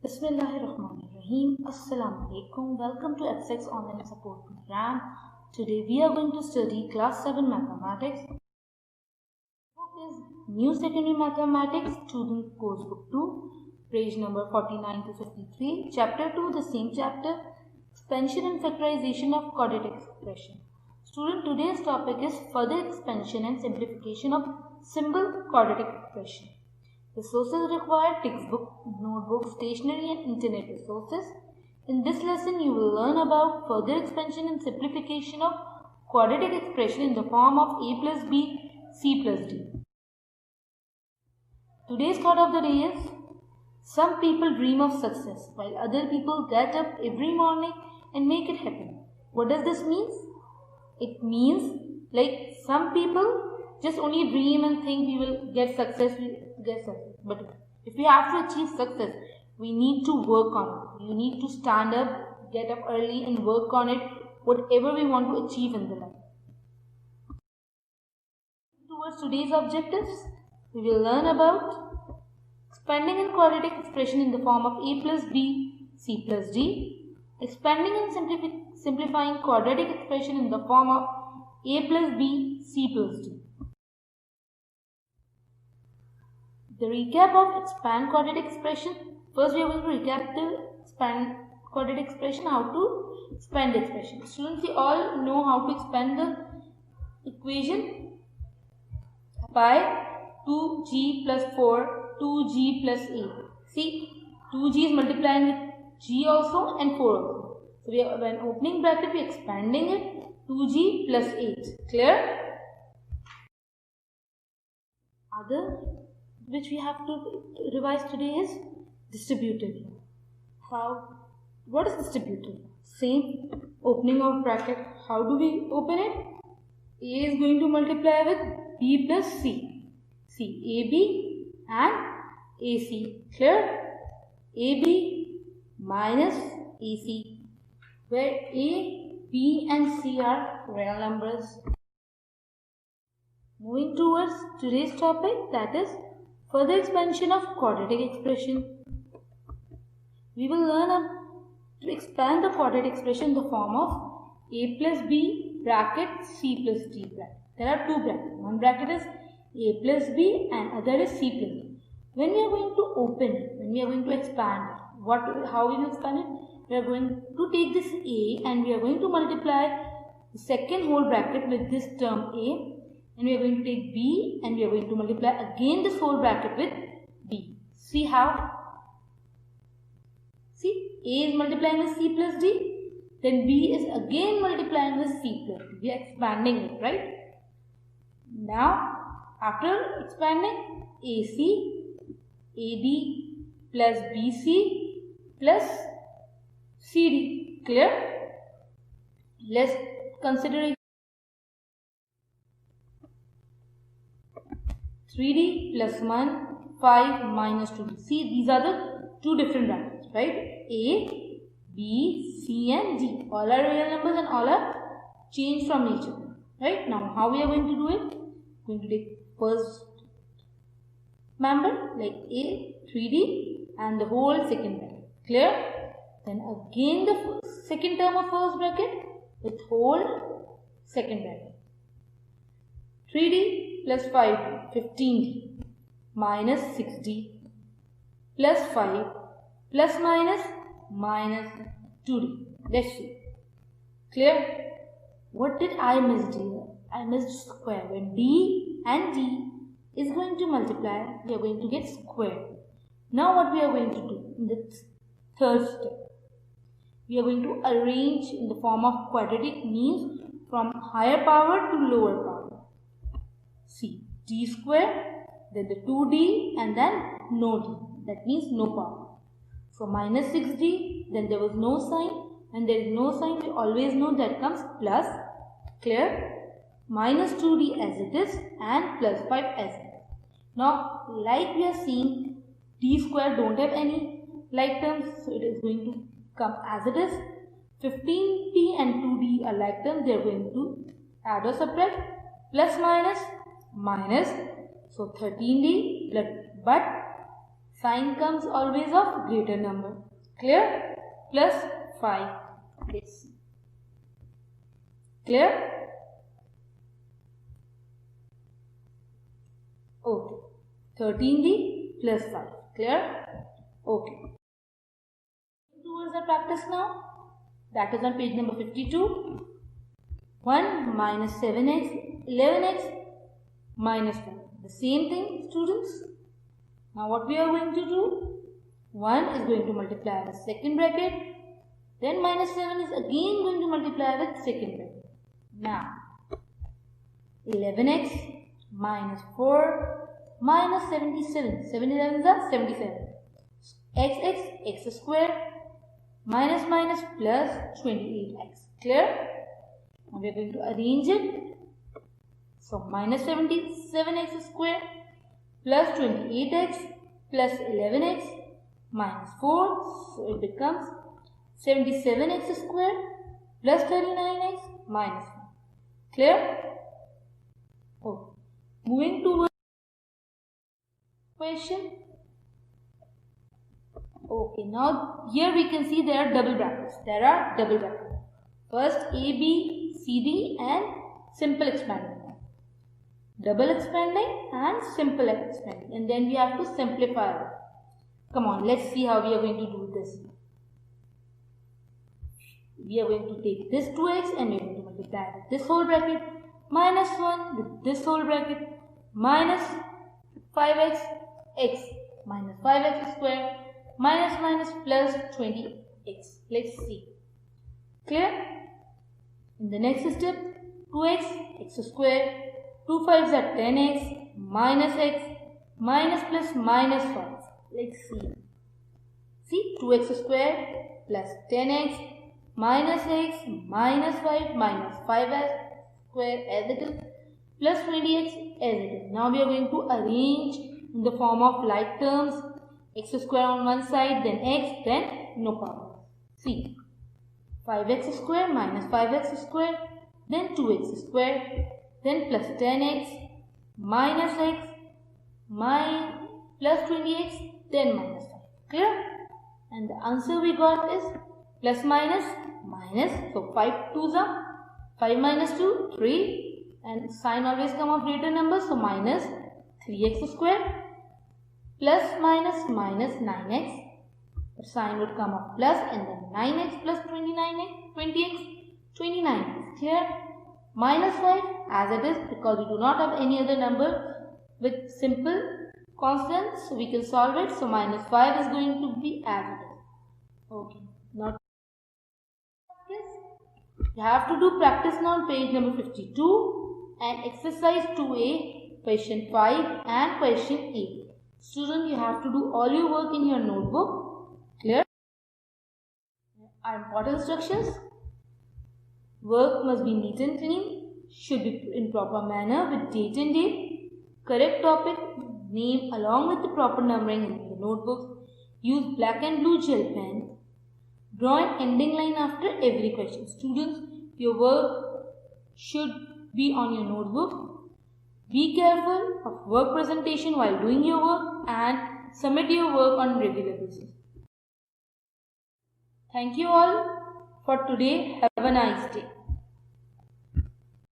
Bismillahirrahmanirrahim. Assalamu alaikum. Welcome to FX Online Support Program. Today we are going to study Class 7 Mathematics. Book is New Secondary Mathematics, Student Course Book 2, page number 49 to 53. Chapter 2, the same chapter, Expansion and Factorization of Quadratic Expression. Student, today's topic is further expansion and simplification of simple quadratic expression. Resources required: textbook, notebook, stationery and internet resources. In this lesson, you will learn about further expansion and simplification of quadratic expression in the form of a plus b, c plus d. Today's thought of the day is: some people dream of success while other people get up every morning and make it happen. What does this mean? It means like some people just only dream and think we will get success, but if we have to achieve success, we need to work on it. You need to stand up, get up early and work on it, whatever we want to achieve in the life. Towards today's objectives, we will learn about expanding in quadratic expression in the form of a plus b, c plus d, expanding and simplifying quadratic expression in the form of a plus b, c plus d. The recap of expand quadratic expression. First, we are going to recap the expand quadratic expression, how to expand the expression. Students, you all know how to expand the equation by 2g plus 4, 2g plus 8. See, 2g is multiplying with g also and 4 also. So, we are, when opening bracket, we are expanding it, 2g plus 8. Clear? Other which we have to revise today is distributive. What is distributive? Same, opening of bracket. How do we open it? A is going to multiply with b plus c. AB and AC. Clear? AB minus AC, where A, B and C are real numbers. Moving towards today's topic, that is further expansion of quadratic expression. We will learn to expand the quadratic expression in the form of a plus b bracket c plus d bracket. There are two brackets. One bracket is a plus b and other is c plus d. When we are going to open it, when we are going to expand it, how we will expand it? We are going to take this a and we are going to multiply the second whole bracket with this term a. And we are going to take b and we are going to multiply again this whole bracket with b. See how? See, a is multiplying with c plus d, then b is again multiplying with c plus d. We are expanding it, right? Now, after expanding, AC, AD plus BC plus CD. Clear? Let's consider 3d plus 1, 5 minus 2d. See, these are the two different brackets, right? A, B, C and D. All are real numbers and all are changed from each other. Right? Now, how we are going to do it? Going to take first member like A, 3d and the whole second bracket. Clear? Then again the second term of first bracket with whole second bracket. 3d plus 5d, 15d minus 6d plus 5 plus minus 2d. Let's see. Clear? What did I miss here? I missed square. When d and d is going to multiply, we are going to get square. Now what we are going to do in the third step? We are going to arrange in the form of quadratic, means from higher power to lower power. See, d square, then the 2d and then no d. That means no power. So minus 6d, then there was no sign. When there is no sign, we always know that comes plus. Clear? Minus 2d as it is and plus 5 as it is. Now, like we are seeing, d square don't have any like terms, so it is going to come as it is. 15d and 2d are like terms, they are going to add or subtract, plus minus, so 13d, but Sign comes always of greater number. Clear? Plus 5. Let's see. Clear? Okay. 13d plus 5. Clear? Okay. Towards our practice now. That is on page number 52. 1 minus 7x, 11x minus 1. The same thing, students. Now what we are going to do? 1 is going to multiply with second bracket. Then minus 7 is again going to multiply with second bracket. Now 11x minus 4 minus 77. 7 11s are 77. X square minus minus plus 28x. Clear? Now we are going to arrange it. So minus 77x square plus 28x plus 11x minus 4. So it becomes 77x square plus 39x minus 1. Clear? Okay. Moving to question. Okay, now here we can see there are double brackets. There are double brackets. First A, B, C, D and simple expanding. Double expanding and simple expanding. And then we have to simplify it. Come on, let's see how we are going to do this. We are going to take this 2x and we are going to multiply with this whole bracket minus 1 with this whole bracket minus 5x x minus 5x square minus minus plus 20x. Let's see. Clear? In the next step, 2x x square, 2 5s are 10x minus x minus plus minus 5. Let's see. See, 2x square plus 10x minus x minus 5 minus 5x square as it is plus 20x as it is. Now we are going to arrange in the form of like terms. X square on one side, then x, then no problem. See, 5x square minus 5x square, then 2x square, then plus 10x minus x plus 20x, then minus 5. Clear? And the answer we got is plus minus minus. So 5 2s are 5 minus 2, 3, and sign always come of greater number. So minus 3x square. Plus minus minus 9x, the sign would come up plus and then 9x plus 20x, 29x. Clear? Minus 5 as it is because we do not have any other number with simple constants, so we can solve it. So minus 5 is going to be as it is. Okay. Now you have to do practice now on page number 52 and exercise 2a, question 5 and question 8. Student, you have to do all your work in your notebook. Clear? Our important instructions. Work must be neat and clean. Should be in proper manner with date and date. Correct topic, name along with the proper numbering in the notebook. Use black and blue gel pen. Draw an ending line after every question. Students, your work should be on your notebook. Be careful of work presentation while doing your work and submit your work on regular basis. Thank you all for today. Have a nice day.